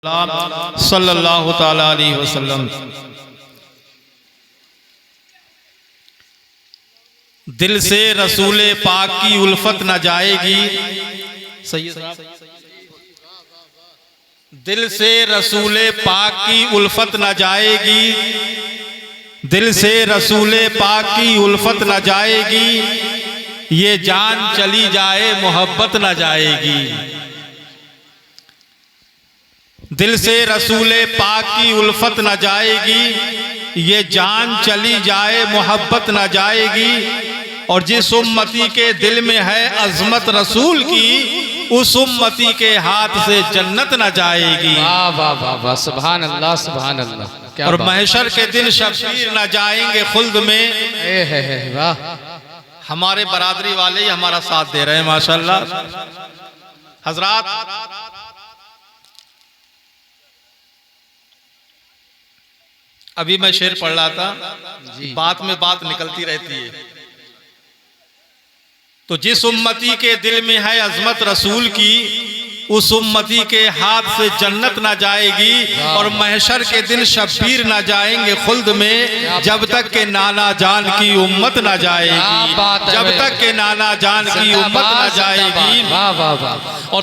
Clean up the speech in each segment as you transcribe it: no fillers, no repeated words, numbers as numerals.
सल्लल्लाहु ताला अलैहि वसल्लम। दिल से रसूले पाक की उल्फत न जाएगी। सही है। दिल से रसूले पाक की उल्फत न जाएगी। दिल से रसूले पाक की उल्फत न जाएगी। ये जान चली जाए मोहब्बत न जाएगी। दिल से रसूले पाक की उल्फत न जाएगी। ये जान चली जाए मोहब्बत न जाएगी। और जिस उम्मती के दिल में है अजमत रसूल की, उस उम्मती के हाथ से जन्नत न जाएगी। वाह वाह वाह वाह, सुभान अल्लाह सुभान अल्लाह। और महशर के दिन शबीर न जाएंगे खुल्द में। वाह, हमारे बरादरी वाले ही हमारा साथ दे रहे हैं माशाल्लाह। हजरात, अभी मैं शेर पढ़ रहा था, बात में बात निकलती रहती है। तो जिस उम्मती के दिल में है अजमत रसूल की, उस उम्मती के हाथ से जन्नत ना जाएगी। और महशर के दिन शब्बीर ना जाएंगे खुल्द में, जब तक के नाना जान की उम्मत ना जाएगी। जब तक के नाना जान की उम्मत ना जाएगी। वाह वाह वाह। और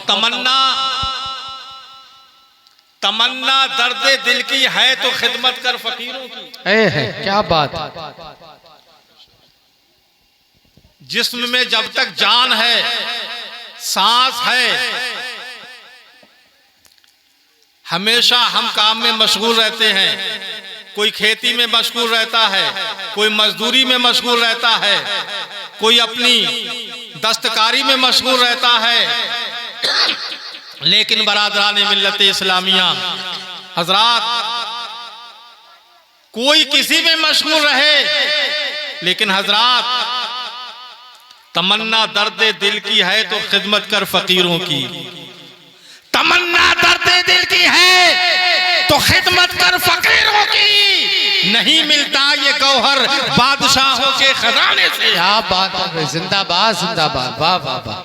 तमन्ना दर्दे दिल की है तो खिदमत कर फकीरों की। है क्या बात। जिस्म में जब तक जान है, सांस है, हमेशा हम काम में मशगूल रहते हैं। कोई खेती में मशगूल रहता है, कोई मजदूरी में मशगूल रहता है, कोई अपनी दस्तकारी में मशगूल रहता है। लेकिन बरादरान मिल्लत इस्लामिया हजरात, कोई किसी में मशगूल रहे, लेकिन हजरात तमन्ना दर्दे दिल की है तो खिदमत कर फकीरों की। तमन्ना दर्दे दिल की है तो खिदमत कर फकीरों की। नहीं मिलता ये गौहर बादशाहों के खजाने से। क्या बात है, जिंदाबाद जिंदाबाद। वाह वाह वाह।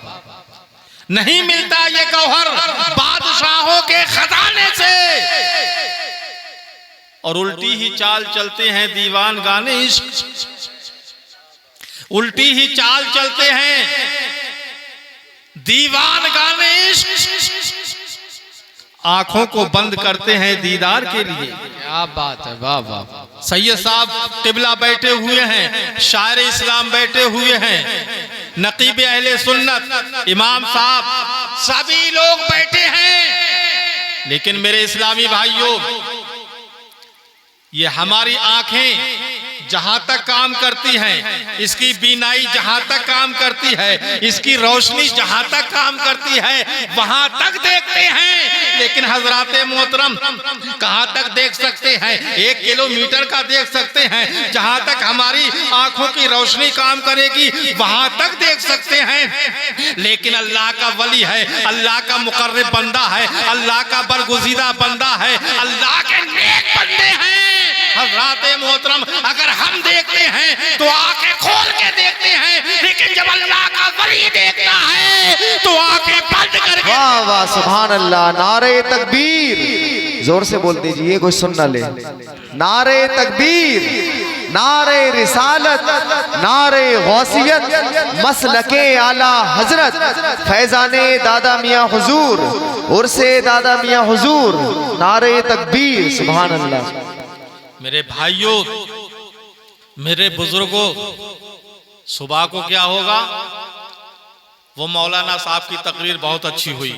नहीं मिलता ये गौहर बादशाहों के खजाने से। और उल्टी ही चाल चलते हैं दीवान गाने इश्क। उल्टी ही चाल चलते हैं दीवान गाने इश्क। आंखों को बंद करते हैं दीदार के लिए। क्या बात है, वाह वाह। सैयद साहब क़िबला बैठे हुए हैं, शायर इस्लाम बैठे हुए हैं, नकीब अहले सुन्नत इमाम साहब, सभी लोग बैठे हैं। लेकिन मेरे इस्लामी भाइयों, ये हमारी आंखें जहां तक काम करती हैं, इसकी बीनाई जहां तक काम करती है, इसकी रोशनी जहां तक काम करती है, वहां तक देखते हैं। लेकिन हजराते मोहतरम, कहां तक देख सकते हैं? 1 किलोमीटर का देख सकते हैं। जहां तक हमारी आंखों की रोशनी काम करेगी, वहां तक देख सकते हैं। लेकिन अल्लाह का वली है, अल्लाह का मुकर्रब बंदा है, अल्लाह का बरगुज़ीदा बंदा है, अल्लाह के नेक बंदे हैं। हज़रात मोहतरम, अगर हम देखते हैं तो आंखें खोल के देखते हैं, लेकिन जब अल्लाह का वली देखता है तो आंखें बंद करके। वाह वाह, सुभान अल्लाह। नारे तकबीर, जोर से बोल दीजिए, कोई सुन ना ले। नारे तकबीर, नारे रिसालत, नारे गौसियत, मसलके आला हजरत, फैजाने दादा मियाँ हुजूर, उर्से दादा मियाँ हुजूर। नारे तकबीर, सुभान अल्लाह। मेरे भाइयों, मेरे बुजुर्गों, सुबह को क्या होगा? वो मौलाना साहब की तकरीर बहुत अच्छी हुई,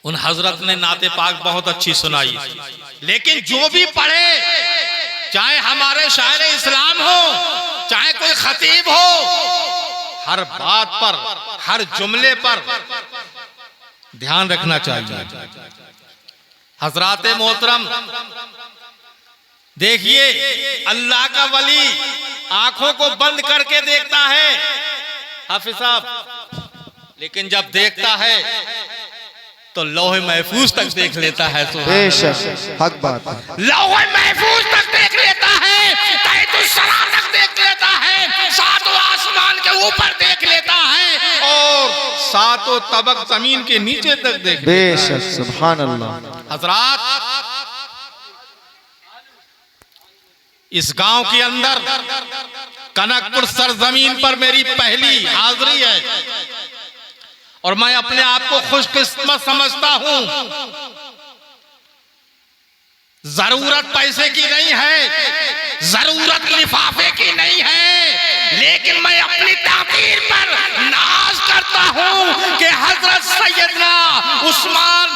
उन हजरत ने नाते पाक बहुत अच्छी सुनाई। लेकिन जो भी पढ़े, चाहे हमारे शायर इस्लाम हो, चाहे कोई खतीब हो, हर बात पर, हर जुमले पर ध्यान रखना चाहिए। हजरात मोहतरम, देखिए, अल्लाह का वली आंखों को बंद करके देखता है हाफिज साहब, लेकिन जब देखता है तो लौहे महफूज तक देख लेता है। बेशक हक बात। लौहे महफूज तक देख लेता है, तहतुस्सरा तक देख लेता है, सातों आसमान के ऊपर देख लेता है, और सातों तबक जमीन के नीचे तक देख लेता है। बेशक, सुभान अल्लाह। हजरात, इस गांव के अंदर कनकपुर सरजमीन पर मेरी पहली हाजिरी है और मैं अपने आप को खुशकिस्मत समझता हूं। जरूरत पैसे की नहीं है, जरूरत लिफाफे की नहीं है, लेकिन मैं अपनी ताकीर पर नाज करता हूं कि हजरत सैयदना उस्मान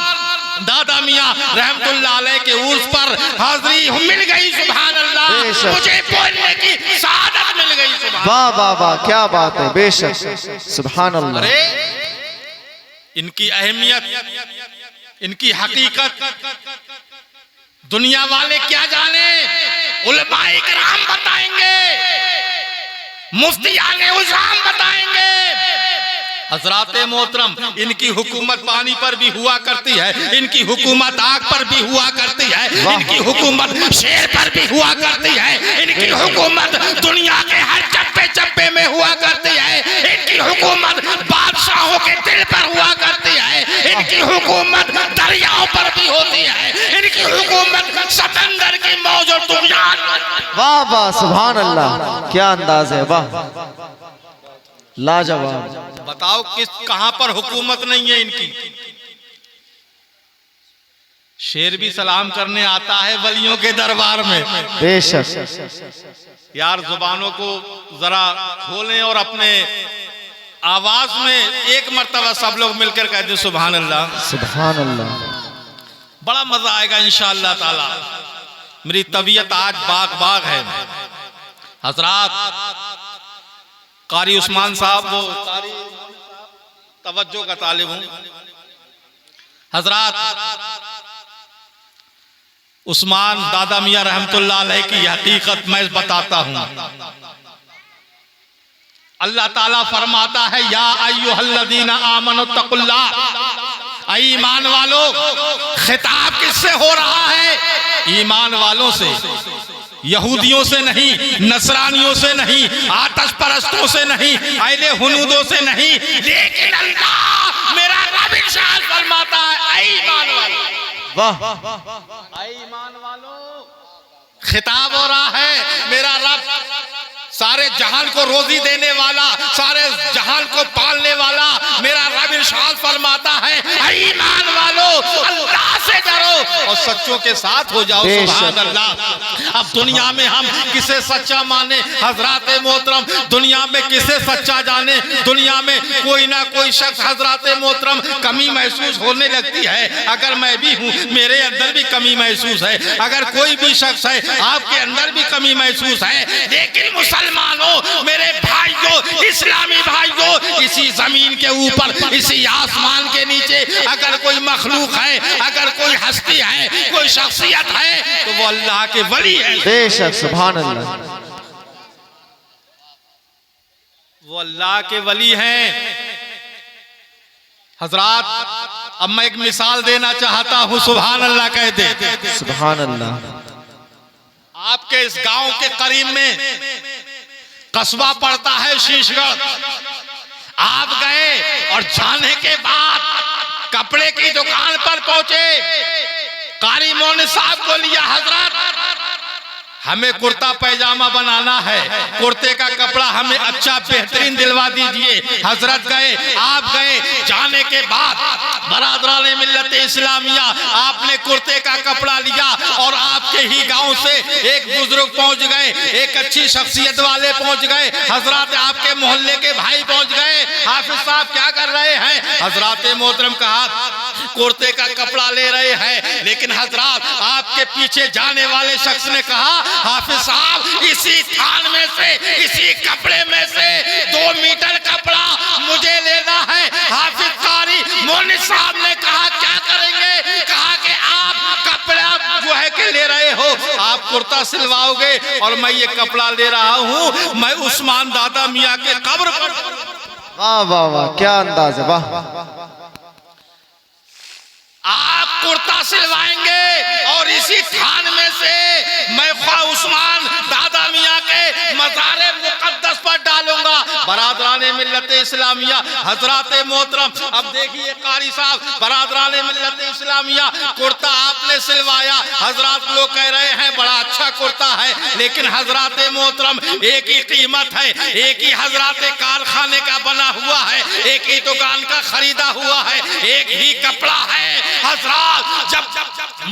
दादा मियां रहमतुल्लाह अलैह के उर्स पर हाजिरी मिल गई। सुभान अल्लाह, मुझे बोलने की सआदत मिल गई। सुभान, वाह वाह वाह, क्या बात है, बेशक, सुभान अल्लाह। अरे इनकी अहमियत, इनकी हकीकत दुनिया वाले क्या जाने, उलमाए किराम बताएंगे, मुफ्तियाने उज़ाम बताएंगे। हजरात मोहतरम, इनकी हुकूमत पानी पर भी हुआ करती है, इनकी हुकूमत आग पर भी हुआ करती है, इनकी हुकूमत शेर पर भी हुआ करती है, इनकी हुकूमत दुनिया के हर चप्पे चप्पे में हुआ करती है, इनकी हुकूमत बादशाहों के दिल पर हुआ करती है, इनकी हुकूमत दरियाओं पर भी होती है, इनकी हुकूमत समंदर की मौज और तूफान। वाह वाह, सुभान अल्लाह, क्या अंदाज है, वाह, लाजवाब। बताओ किस कहां पर हुकूमत नहीं है इनकी। शेर भी सलाम करने आता है वलियों के दरबार में। बेशक यार, जुबानों को जरा खोलें और अपने आवाज में एक मर्तबा सब लोग मिलकर कह दें सुभान अल्लाह, सुभान अल्लाह। बड़ा मजा आएगा इंशाअल्लाह ताला। मेरी तबीयत आज बाग बाग है। हजरात, कारी उस्मान साहब, वो कारी तवज्जो का तालिब हूं। हजरात, उस्मान दादा मियां रहमतुल्लाह अलैह की हकीकत मैं बताता हूं। अल्लाह ताला फरमाता है, या अय्युहल्लज़ीना आमनु तक़ुल्लाह, ईमान वालों, खिताब किससे हो रहा है? ईमान वालों से, यहूदियों से नहीं, नसरानियों से नहीं, आतश परस्तों से नहीं, अहले हुनूदों से नहीं, लेकिन अल्लाह मेरा रब इरशाद फरमाता है, ईमान वालों, वाह, ईमान वालों, खिताब हो रहा है। मेरा रब सारे जहान को रोजी देने वाला, सारे जहान को पालने वाला मेरा रब इरशाद फरमाता है, ईमान वालों, अल्लाह से डरो और सच्चों के साथ हो जाओ। सुभान अल्लाह। अब दुनिया में हम किसे सच्चा माने? हजरात मोहतरम, दुनिया में किसे सच्चा जाने? दुनिया में कोई ना कोई शख्स हजरात मोहतरम कमी महसूस होने लगती है। अगर मैं भी हूँ, मेरे अंदर भी कमी महसूस है। अगर कोई भी शख्स है, आपके अंदर भी कमी महसूस है। लेकिन मुसलमानों, मेरे भाइयों, इस्लामी भाइयों, इसी जमीन के ऊपर, इसी आसमान के नीचे अगर कोई मखलूक है, अगर कोई हस्ती है, कोई शख्सियत है, तो वो अल्लाह के वली है। बेशक, सुभान अल्लाह, वो अल्लाह के वली हैं। हजरात, अब मैं एक मिसाल देना चाहता हूँ। सुभान अल्लाह कह दे। सुभान अल्लाह। आपके इस गांव के करीब में कस्बा पड़ता है शीशगढ़। आप गए और जाने के बाद कपड़े की दुकान पर पहुंचे, कारी मोने साहब को लिया, हजरत हमें कुर्ता पैजामा बनाना है, कुर्ते का कपड़ा हमें अच्छा बेहतरीन दिलवा दीजिए। हजरत गए, आप गए, जाने के बाद बरादराने मिल्लत इस्लामिया, आपने कुर्ते का कपड़ा लिया और आपके ही गांव से एक बुजुर्ग पहुंच गए, एक अच्छी शख्सियत वाले पहुंच गए। हजरत आपके मोहल्ले के भाई पहुंच गए। हाफिज साहब क्या कर रहे हैं? हजरत मोहतरम कहा कुर्ते का कपड़ा ले रहे हैं। लेकिन हजरत आपके पीछे जाने वाले शख्स ने कहा, हाफिज साहब इसी थान में से, इसी कपड़े में से 2 मीटर कपड़ा मुझे लेना है। हाफिज कारी मोनी साहब ने कहा क्या करेंगे? कहा कि आप कपड़ा जो है कि ले रहे हो, आप कुर्ता सिलवाओगे और मैं ये कपड़ा ले रहा हूँ, मैं उस्मान दादा मियाँ के कब्र पर। वाह वाह वाह, क्या अंदाज है, वाह। आप कुर्ता सिलवाएंगे और इसी थान में से मैं उस्मान दादा मियाँ के मज़ारे मुकद्दस पर डालूंगा। बरादरान मिल्लत इस्लामिया हजरात मोहतरम, अब देखिए कारी साहब, बरादरान मिल्लत इस्लामिया कुर्ता आपने सिलवाया, हजरात लोग कह रहे हैं बड़ा अच्छा कुर्ता है, लेकिन हजरात मोहतरम एक ही कीमत है, एक ही हजरात कारखाने का बना हुआ है, एक ही दुकान का खरीदा हुआ है, एक ही कपड़ा है। हजरात जब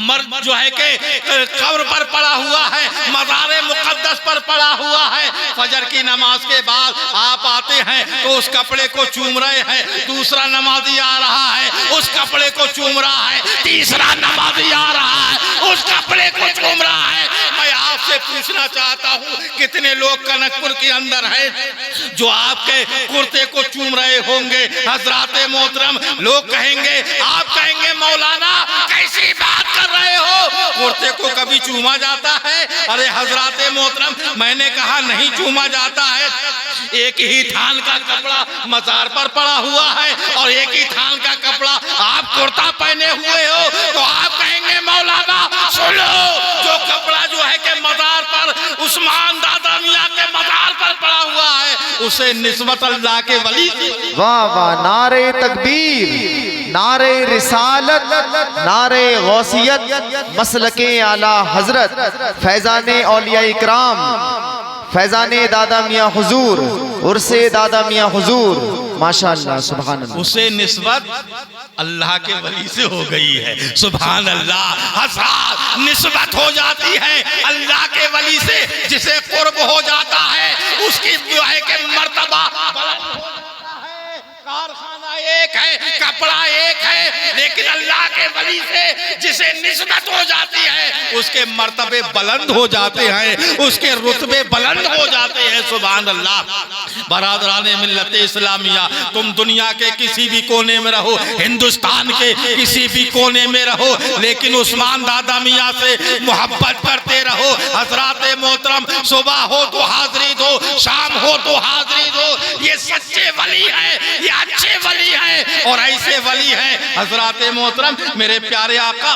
मर्द जो है के कब्र पर पड़ा हुआ है, मज़ारे मुक़द्दस पर पड़ा हुआ है, फजर की नमाज के बाद आप आते हैं तो उस कपड़े को चूम रहे हैं, दूसरा नमाजी आ रहा है उस कपड़े को चूम रहा है, तीसरा नमाजी आ रहा है उस कपड़े को चूम रहा है। मैं आपसे पूछना चाहता हूँ कितने लोग कनकपुर के अंदर हैं जो आपके कुर्ते को चूम रहे होंगे? हजरात मोहतरम, लोग कहेंगे, आप कहेंगे मौलाना कैसी बात कर रहे हो, कुर्ते को कभी चूमा जाता है? अरे हजरात मोहतरम, मैंने कहा नहीं चूमा जाता है। एक ही थान का कपड़ा मजार पर पड़ा हुआ है और एक ही थान का कपड़ा आप कुर्ता पहने हुए हो, तो आप कहेंगे मौलाना सुनो, जो कपड़ा जो है के मजार पर उस्मान दादा मियां के मजार पर पड़ा हुआ है उसे निस्बत अल्लाह के वली। वाह वाह, नारे तकबीर, नारे रिसालत, नारे गौसियत, मसलके आला हजरत, फैजाने औलिया इकराम, फैजाने दादा मियां हुजूर, उर्से दादा मियां हुजूर, माशाअल्लाह सुभान अल्लाह। उसे निस्बत अल्लाह के वली से हो गई है, सुभान अल्लाह। हज़ार निस्बत हो जाती है अल्लाह के वली से, जिसे कुर्ब हो जाता है उसकी दुआए के मर्तबा बुलंद हो जाता है। कारखाना एक है, कपड़ा एक है, लेकिन अल्लाह के वली से जिसे निस्बत हो जाती है उसके मर्तबे बुलंद हो जाते हैं, उसके रुतबे बुलंद हो जाते हैं, सुभान अल्लाह। बरादरान मिल्लत इस्लामिया, तुम दुनिया के किसी भी कोने में रहो, हिंदुस्तान के किसी भी कोने में रहो, लेकिन उस्मान दादा मियां से मोहब्बत करते रहो। हजरात मोहतरम, सुबह हो तो हाजिरी दो, शाम हो तो हाजिरी दो, ये सच्चे वली है, ये अच्छे वली है और ऐसे वली है। हजरात मोहतरम, मेरे प्यारे आका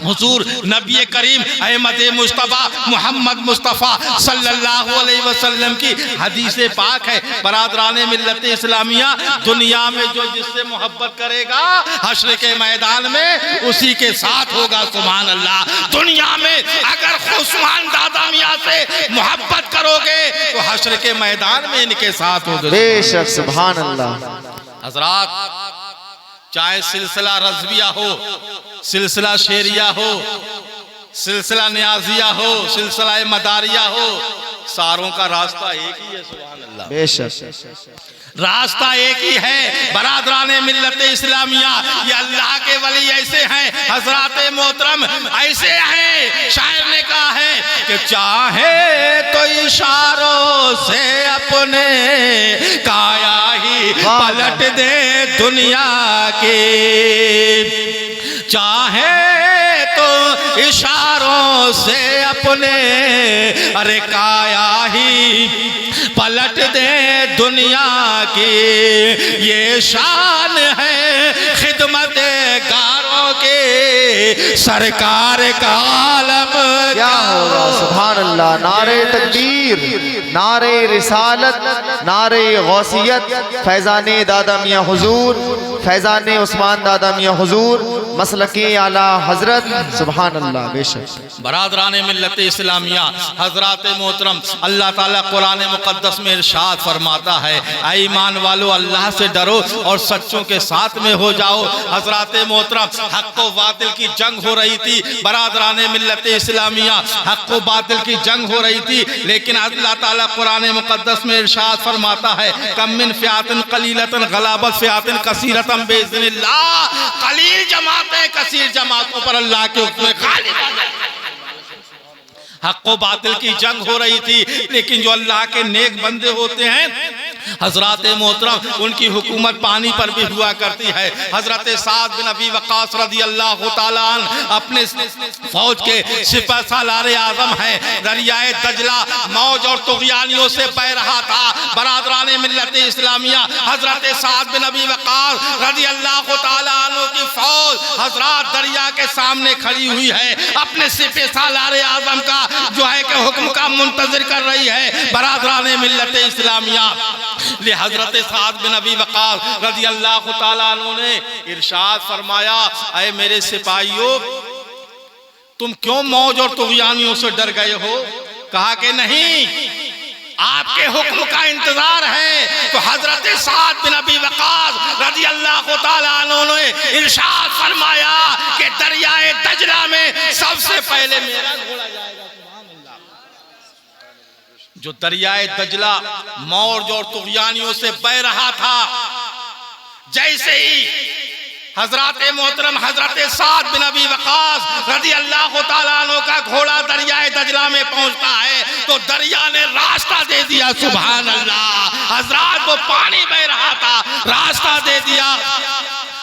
हुजूर नबी करीम अहमद मुस्तफा मोहम्मद मुस्तफा सल्लल्लाहु अलैहि वसल्लम की हदीस पाक है। बरादरान मिल्लत इस्लामिया, दुनिया में जो जिससे मोहब्बत करेगा हश्र के मैदान में उसी के साथ होगा, सुभान अल्लाह। दुनिया में अगर उस्मान दादा मियां से मोहब्बत करोगे तो हश्र के मैदान में इनके साथ होगे, बेशक, सुभान अल्लाह। हजरात, चाहे सिलसिला रज़विया हो, सिलसिला शेरिया हो, सिलसिला न्याजिया हो, सिलसिला मदारिया हो, सारों का रास्ता एक ही है, सुभान अल्लाह। बेशक, रास्ता एक ही है। बरादरान मिल्लत इस्लामिया, ये अल्लाह के वली ऐसे हैं, हजरात मोहतरम ऐसे हैं। शायर ने कहा है कि चाहे तो इशारों से अपने काया ही पलट दे दुनिया के, चाहे तो इशारों से अपने अरे काया ही पलट दे दुनिया की, ये शान है खिदमत गारों के सरकार का आलम क्या होगा, सुभान अल्लाह। नारे तकबीर, नारे रिसालत, नारे गौसियत, फैजाने दादा मियां हुजूर, फैजाने उस्मान दादा मियां हुजूर, मसलके आला हजरत, सुभान अल्लाह। बेशक बरादरान मिल्लत इस्लामिया, हजरात मोहतरम, अल्लाह ताला कुरान मुकद्दस में इरशाद फरमाता है, ऐ ईमान वालो अल्लाह से डरो और सच्चों के साथ में हो जाओ। हजरात मोहतरम, हक व बातिल की जंग हो रही थी, बरादरान मिल्लत इस्लामिया, हक व बातिल की जंग हो रही थी, लेकिन अल्लाह ताला कुरान मुकद्दस में इरशाद फरमाता है, कम मिन फ़ियातिन क़लीलतिन ग़लबत फ़ियातिन कसीरतन बिइज़्निल्लाह, कलील जमातें कसीर जमातों पर अल्लाह के हुक्म में गालिब आ जाती हैं। हक व बातिल की जंग हो रही थी, लेकिन जो अल्लाह के नेक बंदे होते हैं हजरत मोहतरम, उनकी हुकूमत पानी पर भी हुआ करती है। हजरत साद बिन अबी वक़ास रज़ी अल्लाह तआला अन्हु अपने फौज के सिपह सालार आज़म है, दरियाए दजला मौज और तुग़यानियों से बह रहा था। बरादरान मिल्लत इस्लामिया, हजरत साद बिन अबी वक़ास रज़ी अल्लाह तआला अन्हु की फौज हजरत दरिया के सामने खड़ी हुई है, अपने सिपह सालार आज़म का जो है कि हुक्म का मुंतज़िर कर रही है। बरादरान मिल्लत इस्लामिया, ले हजरत साद बिन अबी वक़ास रज़ी अल्लाह ताला अन्हु ने इरशाद फरमाया, ऐ मेरे सिपाहियों, तुम क्यों मौज और तुग़यानियों से डर गए हो? कहा कि नहीं, आपके हुक्म का इंतजार है। तो हजरत साद बिन अबी वक़ास रज़ी अल्लाह ताला अन्हु ने इरशाद फरमाया कि दरियाए दजला में सबसे पहले मेरा घोड़ा जाएगा। सुभान अल्लाह। जो दरियाए दजला मौज और तुग़यानियों से बह रहा था, जैसे ही हजरत मोहतरम हजरत साद बिन अबी वक़ास रज़ी अल्लाह ताला अन्हु का घोड़ा दरियाए दजला में पहुंचता है तो दरिया ने रास्ता दे दिया। सुभान अल्लाह। हजरत वो पानी बह रहा था, रास्ता दे दिया।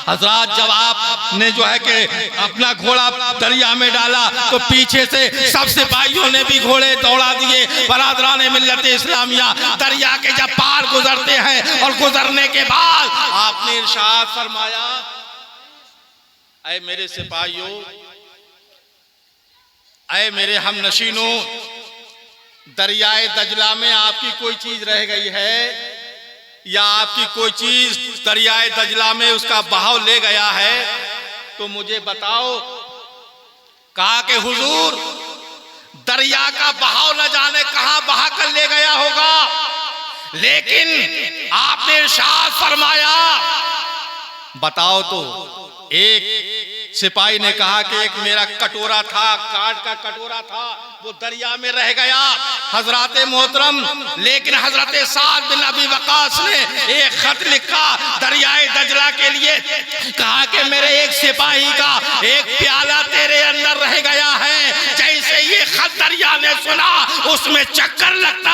हजरत जब आपने जो है कि अपना घोड़ा दरिया में डाला तो पीछे से सब सिपाहियों ने भी घोड़े दौड़ा दिए। बरादरान मिल्लत इस्लामिया दरिया के जब पार गुजरते हैं और गुजरने के बाद आपने इरशाद फरमाया, ऐ मेरे सिपाहियों, ऐ मेरे हमनशीनों, दरियाए दजला में आपकी कोई चीज रह गई है या आपकी कोई चीज दरियाए दजला में उसका बहाव ले गया है तो मुझे बताओ। कहा कि हुजूर, दरिया का बहाव न जाने कहां बहा कर ले गया होगा, लेकिन आपने इरशाद फरमाया, बताओ तो। एक सिपाही ने कहा कि एक मेरा कटोरा था, काट का कटोरा था, वो दरिया में रह गया हजरत मोहतरम। लेकिन हजरत साद बिन अबी वक़ास ने एक खत लिखा दरियाए दजला के लिए, कहा कि मेरे एक सिपाही का एक प्याला तेरे अंदर रह गया है। जैसे ये खत दरिया ने सुना, उसमें चक्कर लगता